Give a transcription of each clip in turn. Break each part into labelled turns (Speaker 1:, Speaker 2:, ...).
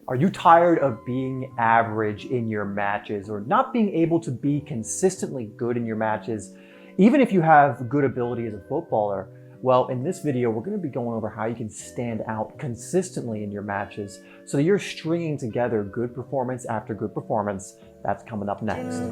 Speaker 1: Are you tired of being average in your matches or not being able to be consistently good in your matches, even if you have good ability as a footballer? Well, in this video, we're going to be going over how you can stand out consistently in your matches so that you're stringing together good performance after good performance. That's coming up next.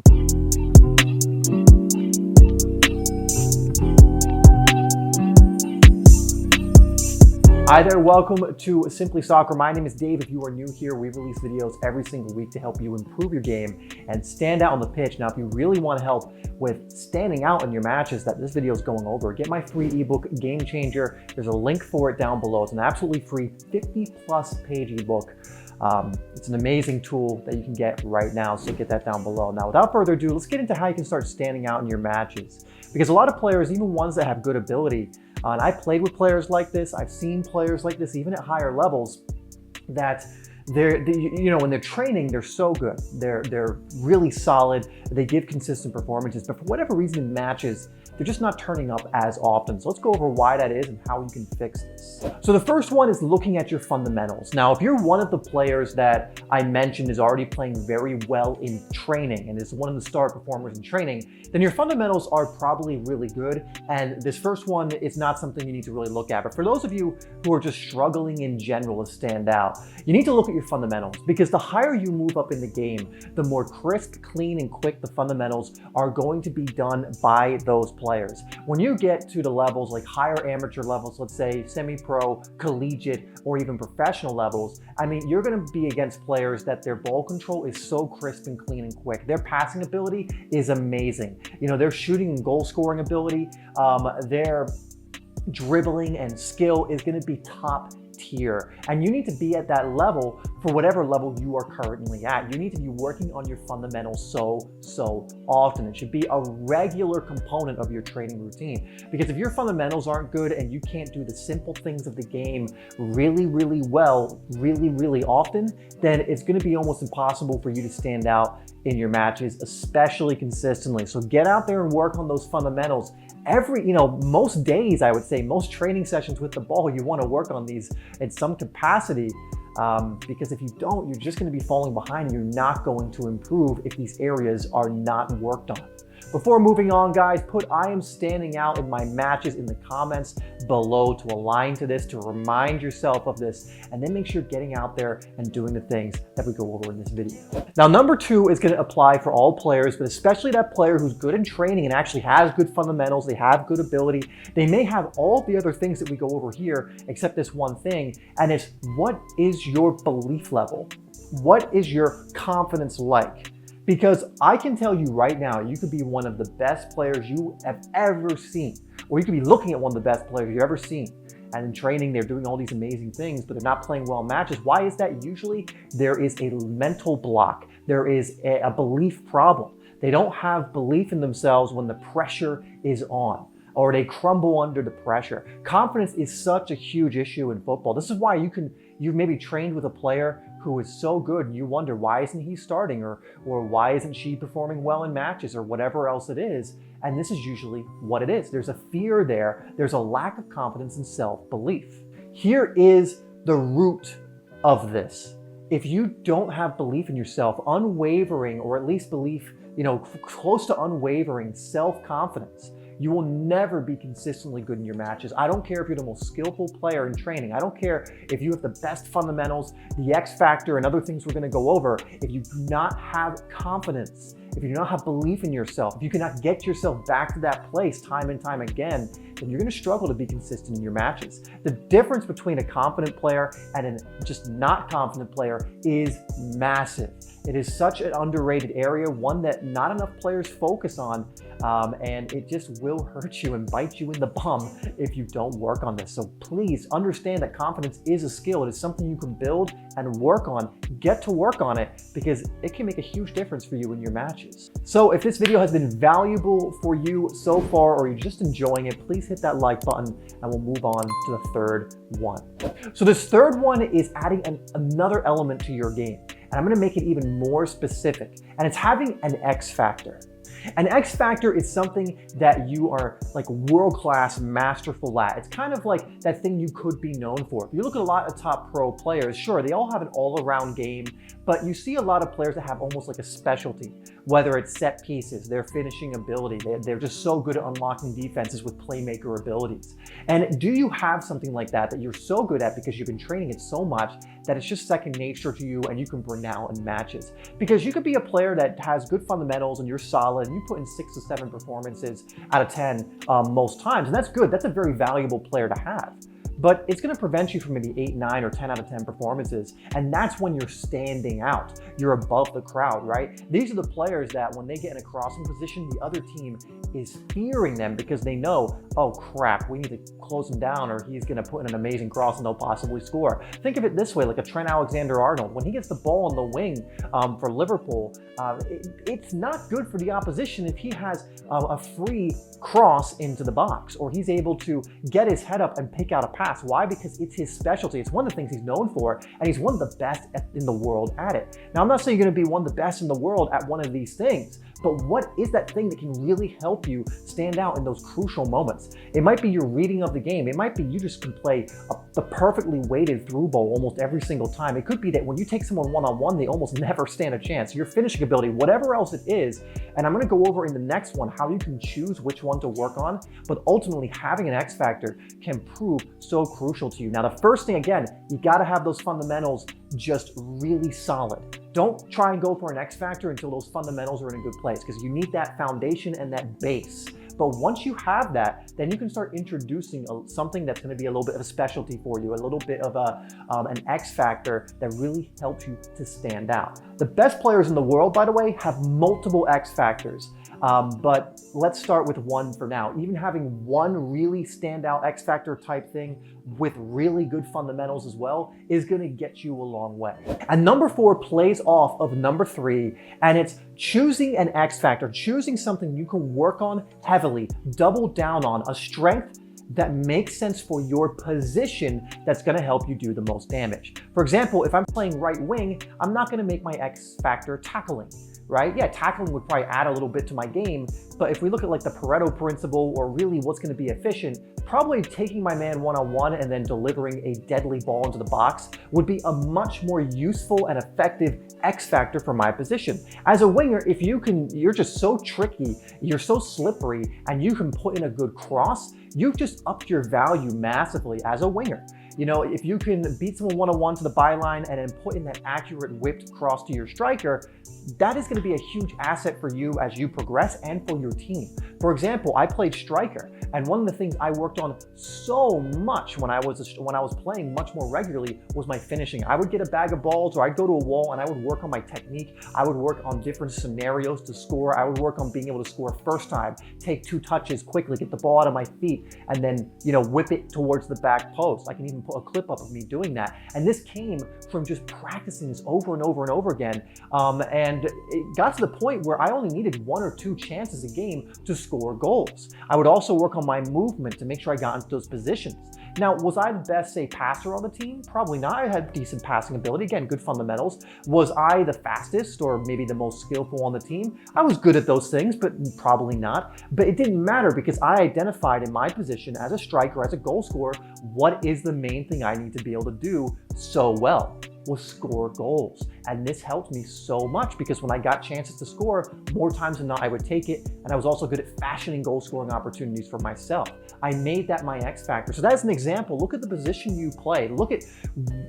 Speaker 1: Hi there, welcome to Simplysoccer. My name is Dave. If you are new here, we release videos every single week to help you improve your game and stand out on the pitch. Now, if you really want to help with standing out in your matches that this video is going over, get my free ebook, Game Changer. There's a link for it down below. It's an absolutely free 50+ page ebook. It's an amazing tool that you can get right now, so get that down below. Now, without further ado, let's get into how you can start standing out in your matches. Because a lot of players, even ones that have good ability, and I played with players like this, I've seen players like this even at higher levels, that when they're training, they're so good. They're really solid. They give consistent performances, but for whatever reason in matches, they're just not turning up as often. So let's go over why that is and how you can fix this. So the first one is looking at your fundamentals. Now, if you're one of the players that I mentioned is already playing very well in training and is one of the star performers in training, then your fundamentals are probably really good. And this first one is not something you need to really look at. But for those of you who are just struggling in general to stand out, you need to look at your fundamentals, because the higher you move up in the game, the more crisp, clean, and quick the fundamentals are going to be done by those players. When you get to the levels like higher amateur levels, let's say semi-pro, collegiate, or even professional levels, I mean, you're going to be against players that their ball control is so crisp and clean and quick. Their passing ability is amazing. You know, their shooting and goal scoring ability, their dribbling and skill is going to be top tier, and you need to be at that level for whatever level you are currently at. You need to be working on your fundamentals so often. It should be a regular component of your training routine, because if your fundamentals aren't good and you can't do the simple things of the game really well, really often, then it's going to be almost impossible for you to stand out in your matches, especially consistently. So get out there and work on those fundamentals. Most days, I would say, most training sessions with the ball, you want to work on these in some capacity, because if you don't, you're just going to be falling behind and you're not going to improve if these areas are not worked on. Before moving on, guys, put "I am standing out in my matches" in the comments below to align to this, to remind yourself of this, and then make sure getting out there and doing the things that we go over in this video. Now, number 2 is going to apply for all players, but especially that player who's good in training and actually has good fundamentals, they have good ability. They may have all the other things that we go over here, except this one thing, and it's, what is your belief level? What is your confidence like? Because I can tell you right now, you could be one of the best players you have ever seen, or you could be looking at one of the best players you've ever seen. And in training, they're doing all these amazing things, but they're not playing well in matches. Why is that? Usually there is a mental block. There is a belief problem. They don't have belief in themselves when the pressure is on, or they crumble under the pressure. Confidence is such a huge issue in football. This is why you've maybe trained with a player who is so good and you wonder, why isn't he starting, or why isn't she performing well in matches, or whatever else it is. And this is usually what it is. There's a fear there. There's a lack of confidence and self-belief. Here is the root of this. If you don't have belief in yourself, unwavering, or at least belief, close to unwavering self-confidence, you will never be consistently good in your matches. I don't care if you're the most skillful player in training. I don't care if you have the best fundamentals, the X factor, and other things we're going to go over. If you do not have confidence, if you do not have belief in yourself, if you cannot get yourself back to that place time and time again, then you're going to struggle to be consistent in your matches. The difference between a confident player and a just not confident player is massive. It is such an underrated area, one that not enough players focus on, and it just will hurt you and bite you in the bum if you don't work on this. So please understand that confidence is a skill. It is something you can build and work on. Get to work on it, because it can make a huge difference for you in your matches. So if this video has been valuable for you so far, or you're just enjoying it, please hit that like button and we'll move on to the third one. So this third one is adding another element to your game. And I'm going to make it even more specific, and it's having an X factor. An X factor is something that you are like world-class, masterful at. It's kind of like that thing you could be known for. If you look at a lot of top pro players, sure, they all have an all-around game, but you see a lot of players that have almost like a specialty, whether it's set pieces, their finishing ability. They're just so good at unlocking defenses with playmaker abilities. And do you have something like that you're so good at because you've been training it so much that it's just second nature to you and you can bring out in matches? Because you could be a player that has good fundamentals and you're solid and you put in 6 to 7 performances out of 10 most times, and that's good. That's a very valuable player to have. But it's going to prevent you from maybe 8, 9, or 10 out of 10 performances. And that's when you're standing out. You're above the crowd, right? These are the players that when they get in a crossing position, the other team is fearing them because they know, oh crap, we need to close him down or he's going to put in an amazing cross and they'll possibly score. Think of it this way, like a Trent Alexander-Arnold. When he gets the ball on the wing for Liverpool, it's not good for the opposition if he has a free cross into the box or he's able to get his head up and pick out a pass. Why? Because it's his specialty. It's one of the things he's known for, and he's one of the best in the world at it. Now, I'm not saying you're going to be one of the best in the world at one of these things, but what is that thing that can really help you stand out in those crucial moments? It might be your reading of the game. It might be you just can play the perfectly weighted through ball almost every single time. It could be that when you take someone one-on-one, they almost never stand a chance. Your finishing ability, whatever else it is, and I'm going to go over in the next one how you can choose which one to work on, but ultimately having an X factor can prove so crucial to you. Now, the first thing, again, you got to have those fundamentals just really solid. Don't try and go for an X factor until those fundamentals are in a good place because you need that foundation and that base. But once you have that, then you can start introducing something that's going to be a little bit of a specialty for you, a little bit of an X factor that really helps you to stand out. The best players in the world, by the way, have multiple X factors. But let's start with one for now. Even having one really standout X factor type thing with really good fundamentals as well is going to get you a long way. And number 4 plays off of number 3, and it's choosing an X factor, choosing something you can work on heavily, double down on, a strength that makes sense for your position that's going to help you do the most damage. For example, if I'm playing right wing, I'm not going to make my X factor tackling. Right? Yeah, tackling would probably add a little bit to my game, but if we look at like the Pareto principle or really what's going to be efficient, probably taking my man one-on-one and then delivering a deadly ball into the box would be a much more useful and effective X factor for my position. As a winger, if you're just so tricky, you're so slippery, and you can put in a good cross, you've just upped your value massively as a winger. You know, if you can beat someone one-on-one to the byline and then put in that accurate whipped cross to your striker, that is going to be a huge asset for you as you progress and for your team. For example, I played striker, and one of the things I worked on so much when I was playing much more regularly was my finishing. I would get a bag of balls or I'd go to a wall and I would work on my technique. I would work on different scenarios to score. I would work on being able to score first time, take 2 touches quickly, get the ball out of my feet, and then, you know, whip it towards the back post. I can even put a clip up of me doing that. And this came from just practicing this over and over and over again. And it got to the point where I only needed 1 or 2 chances a game to score goals. I would also work on my movement to make sure I got into those positions. Now, was I the best, say, passer on the team? Probably not. I had decent passing ability. Again, good fundamentals. Was I the fastest or maybe the most skillful on the team? I was good at those things, but probably not. But it didn't matter because I identified in my position as a striker, as a goal scorer, what is the main thing I need to be able to do so well. Was score goals. And this helped me so much because when I got chances to score, more times than not, I would take it. And I was also good at fashioning goal scoring opportunities for myself. I made that my X factor. So that's an example. Look at the position you play. Look at,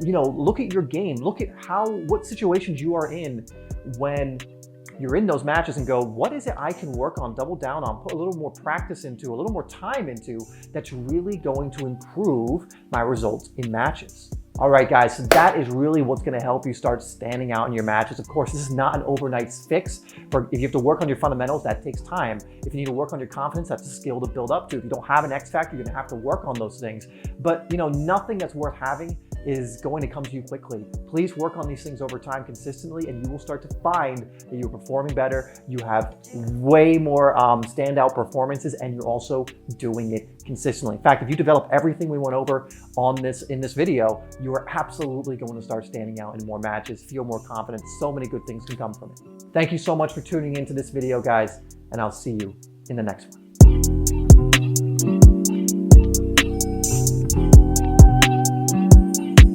Speaker 1: look at your game. Look at what situations you are in when you're in those matches and go, what is it I can work on, double down on, put a little more practice into, a little more time into, that's really going to improve my results in matches. All right, guys, so that is really what's going to help you start standing out in your matches. Of course, this is not an overnight fix. If you have to work on your fundamentals, that takes time. If you need to work on your confidence, that's a skill to build up to. If you don't have an X factor, you're going to have to work on those things. But, nothing that's worth having is going to come to you quickly. Please work on these things over time consistently, and you will start to find that you're performing better. You have way more standout performances, and you're also doing it consistently. In fact, if you develop everything we went over in this video, you are absolutely going to start standing out in more matches, feel more confident. So many good things can come from it. Thank you so much for tuning into this video, guys. and I'll see you in the next one.